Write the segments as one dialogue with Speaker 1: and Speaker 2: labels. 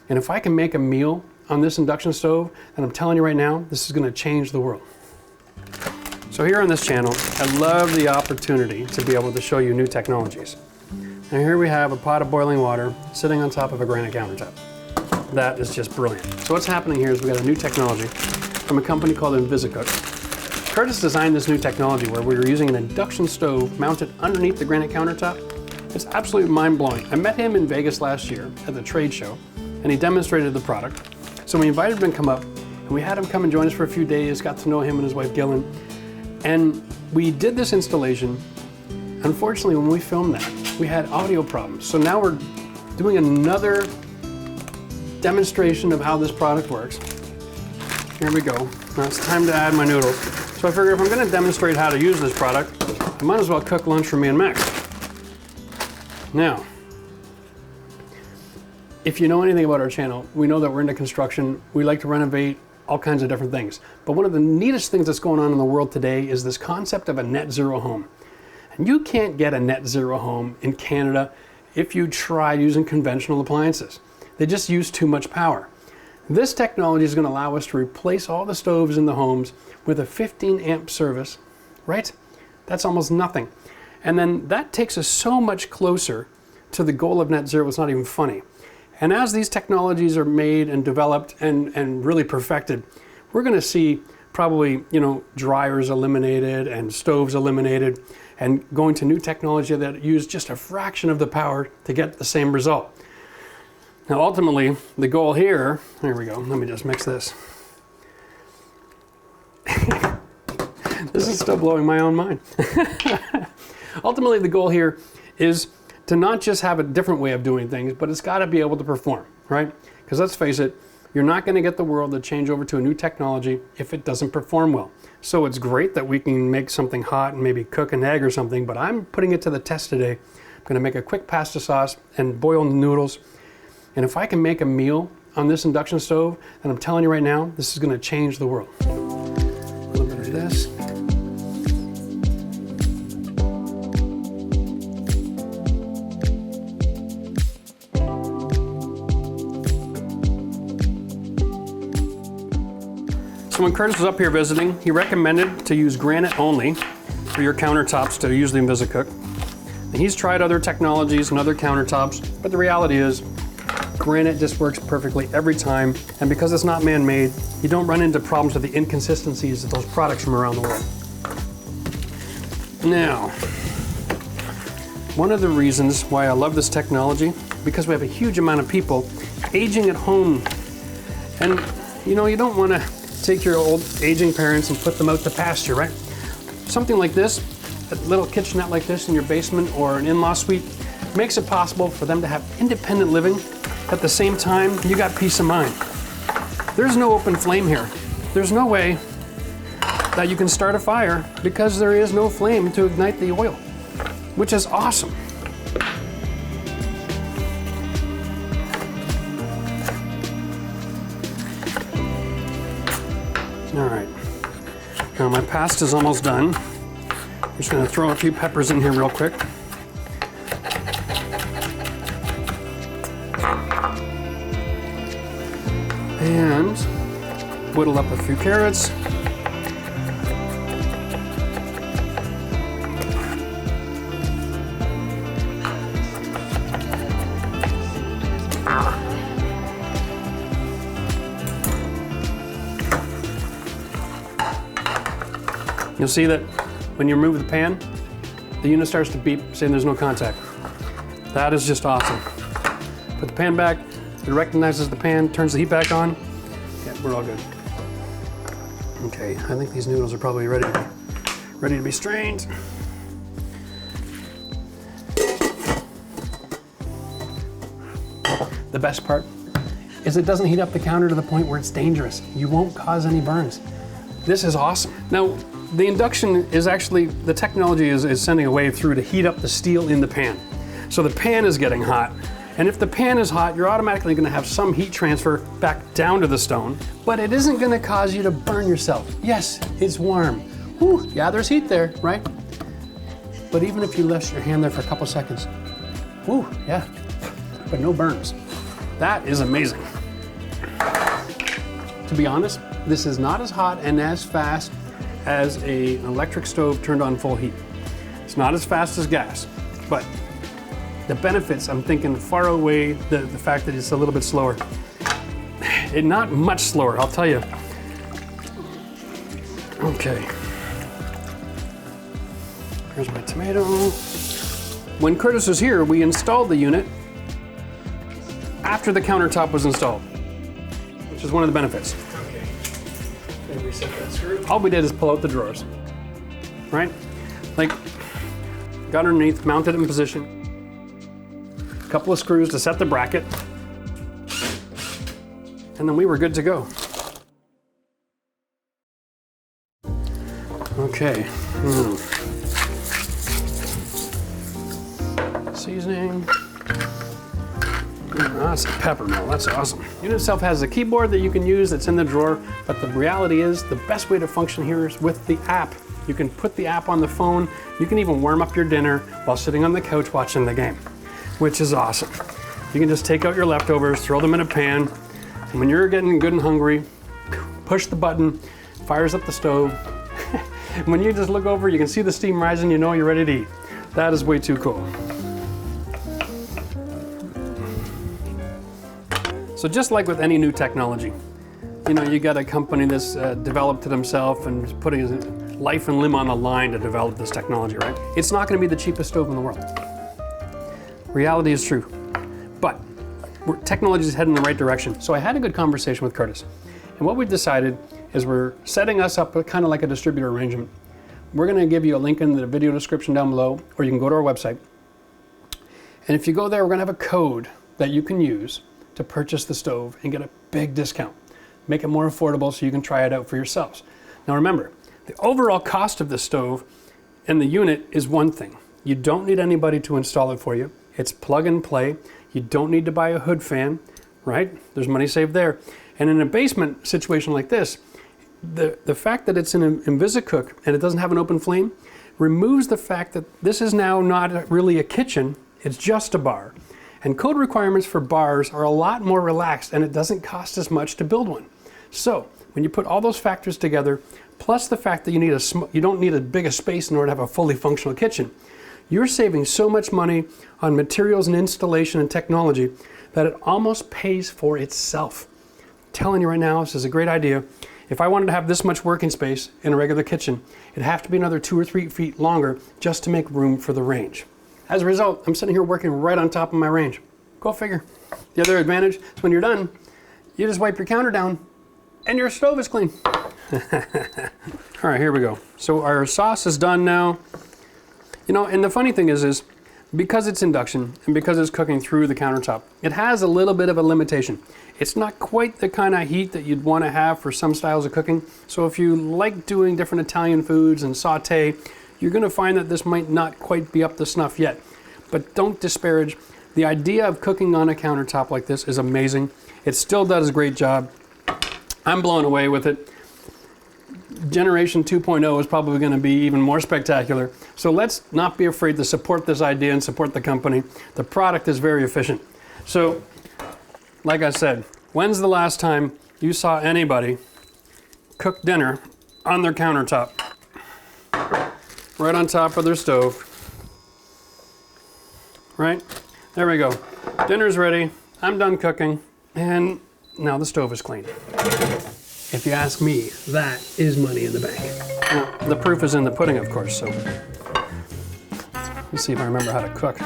Speaker 1: And if I can make a meal on this induction stove, then I'm telling you right now, this is going to change the world. So here on this channel, I love the opportunity to be able to show you new technologies. And here we have a pot of boiling water sitting on top of a granite countertop. That is just brilliant. So what's happening here is we got a new technology from a company called InvisaCook. Curtis designed this new technology where we were using an induction stove mounted underneath the granite countertop. It's absolutely mind-blowing. I met him in Vegas last year at the trade show, and he demonstrated the product. So we invited him to come up, and we had him come and join us for a few days, got to know him and his wife Gillen, and we did this installation. Unfortunately, when we filmed that, we had audio problems. So now we're doing another demonstration of how this product works. Here we go. Now it's time to add my noodles. So I figured if I'm going to demonstrate how to use this product, I might as well cook lunch for me and Max. Now, if you know anything about our channel, we know that we're into construction. We like to renovate all kinds of different things. But one of the neatest things that's going on in the world today is this concept of a net zero home. And you can't get a net zero home in Canada if you try using conventional appliances. They just use too much power. This technology is going to allow us to replace all the stoves in the homes with a 15 amp service, right? That's almost nothing. And then that takes us so much closer to the goal of net zero, it's not even funny. And as these technologies are made and developed and really perfected, we're going to see probably, dryers eliminated and stoves eliminated and going to new technology that use just a fraction of the power to get the same result. Now, ultimately, the goal here, there we go, let me just mix this. This is still blowing my own mind. Ultimately, the goal here is to not just have a different way of doing things, but it's got to be able to perform, right? Because let's face it, you're not going to get the world to change over to a new technology if it doesn't perform well. So it's great that we can make something hot and maybe cook an egg or something, but I'm putting it to the test today. I'm going to make a quick pasta sauce and boil the noodles. And if I can make a meal on this induction stove, then I'm telling you right now, this is going to change the world. A little bit of this. So when Curtis was up here visiting, he recommended to use granite only for your countertops to use the InvisaCook. And he's tried other technologies and other countertops, but the reality is granite just works perfectly every time. And because it's not man-made, you don't run into problems with the inconsistencies of those products from around the world. Now, one of the reasons why I love this technology, because we have a huge amount of people aging at home. And you don't want to take your old aging parents and put them out to pasture, right? Something like this, a little kitchenette like this in your basement or an in-law suite, makes it possible for them to have independent living. At the same time, you got peace of mind. There's no open flame here. There's no way that you can start a fire because there is no flame to ignite the oil, which is awesome. All right, now my pasta's almost done. I'm just gonna throw a few peppers in here real quick. And whittle up a few carrots. You'll see that when you remove the pan, the unit starts to beep saying there's no contact. That is just awesome. Put the pan back, it recognizes the pan, turns the heat back on. Yeah, we're all good. Okay, I think these noodles are probably ready to be strained. The best part is it doesn't heat up the counter to the point where it's dangerous. You won't cause any burns. This is awesome. Now, the induction is actually, the technology is sending a wave through to heat up the steel in the pan. So the pan is getting hot. And if the pan is hot, you're automatically gonna have some heat transfer back down to the stone, but it isn't gonna cause you to burn yourself. Yes, it's warm. Whew, yeah, there's heat there, right? But even if you left your hand there for a couple seconds, whew, yeah, but no burns. That is amazing. To be honest, this is not as hot and as fast as an electric stove turned on full heat. It's not as fast as gas, but the benefits, I'm thinking far away the fact that it's a little bit slower. Not much slower, I'll tell you. Okay. Here's my tomato. When Curtis was here, we installed the unit after the countertop was installed, which is one of the benefits. Okay. Then reset that screw. All we did is pull out the drawers, right? Like, got underneath, mounted it in position. A couple of screws to set the bracket, and then we were good to go. Okay. Seasoning. That's a pepper mill, that's awesome. The unit itself has a keyboard that you can use that's in the drawer, but the reality is the best way to function here is with the app. You can put the app on the phone. You can even warm up your dinner while sitting on the couch watching the game, which is awesome. You can just take out your leftovers, throw them in a pan, and when you're getting good and hungry, push the button, fires up the stove. When you just look over, you can see the steam rising, you know you're ready to eat. That is way too cool. So just like with any new technology, you know, you got a company that's developed it himself and is putting his life and limb on the line to develop this technology, right? It's not going to be the cheapest stove in the world. Reality is true, but technology is heading in the right direction. So I had a good conversation with Curtis, and what we decided is we're setting us up kind of like a distributor arrangement. We're going to give you a link in the video description down below, or you can go to our website. And if you go there, we're going to have a code that you can use to purchase the stove and get a big discount. Make it more affordable so you can try it out for yourselves. Now remember, the overall cost of the stove and the unit is one thing. You don't need anybody to install it for you. It's plug and play. You don't need to buy a hood fan, right? There's money saved there. And in a basement situation like this, the fact that it's in an InvisaCook and it doesn't have an open flame removes the fact that this is now not really a kitchen, it's just a bar. And code requirements for bars are a lot more relaxed, and it doesn't cost as much to build one. So when you put all those factors together, plus the fact that you don't need as big a space in order to have a fully functional kitchen, you're saving so much money on materials and installation and technology that it almost pays for itself. I'm telling you right now, this is a great idea. If I wanted to have this much working space in a regular kitchen, it'd have to be another 2 or 3 feet longer just to make room for the range. As a result, I'm sitting here working right on top of my range. Go figure. The other advantage is when you're done, you just wipe your counter down and your stove is clean. All right, here we go. So our sauce is done now. You know, and the funny thing is because it's induction and because it's cooking through the countertop, it has a little bit of a limitation. It's not quite the kind of heat that you'd want to have for some styles of cooking. So if you like doing different Italian foods and saute, you're going to find that this might not quite be up to snuff yet. But don't disparage. The idea of cooking on a countertop like this is amazing. It still does a great job. I'm blown away with it. Generation 2.0 is probably going to be even more spectacular. So let's not be afraid to support this idea and support the company. The product is very efficient. So, like I said, when's the last time you saw anybody cook dinner on their countertop? Right on top of their stove. Right? There we go. Dinner's ready. I'm done cooking. And now the stove is clean. If you ask me, that is money in the bank. Now, the proof is in the pudding, of course, so let's see if I remember how to cook.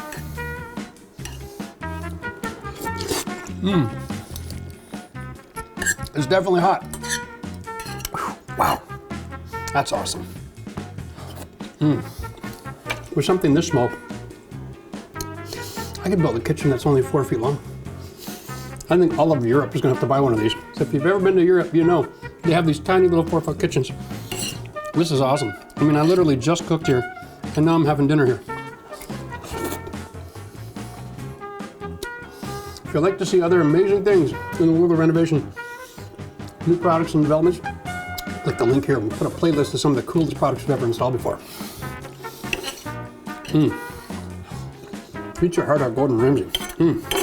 Speaker 1: It's definitely hot. Wow, that's awesome. With something this small, I could build a kitchen that's only 4 feet long. I think all of Europe is going to have to buy one of these. So if you've ever been to Europe, you know they have these tiny little 4-foot kitchens. This is awesome. I mean, I literally just cooked here, and now I'm having dinner here. If you'd like to see other amazing things in the world of renovation, new products and developments, click the link here. We'll put a playlist of some of the coolest products we've ever installed before. Eat your heart out, Gordon Ramsay.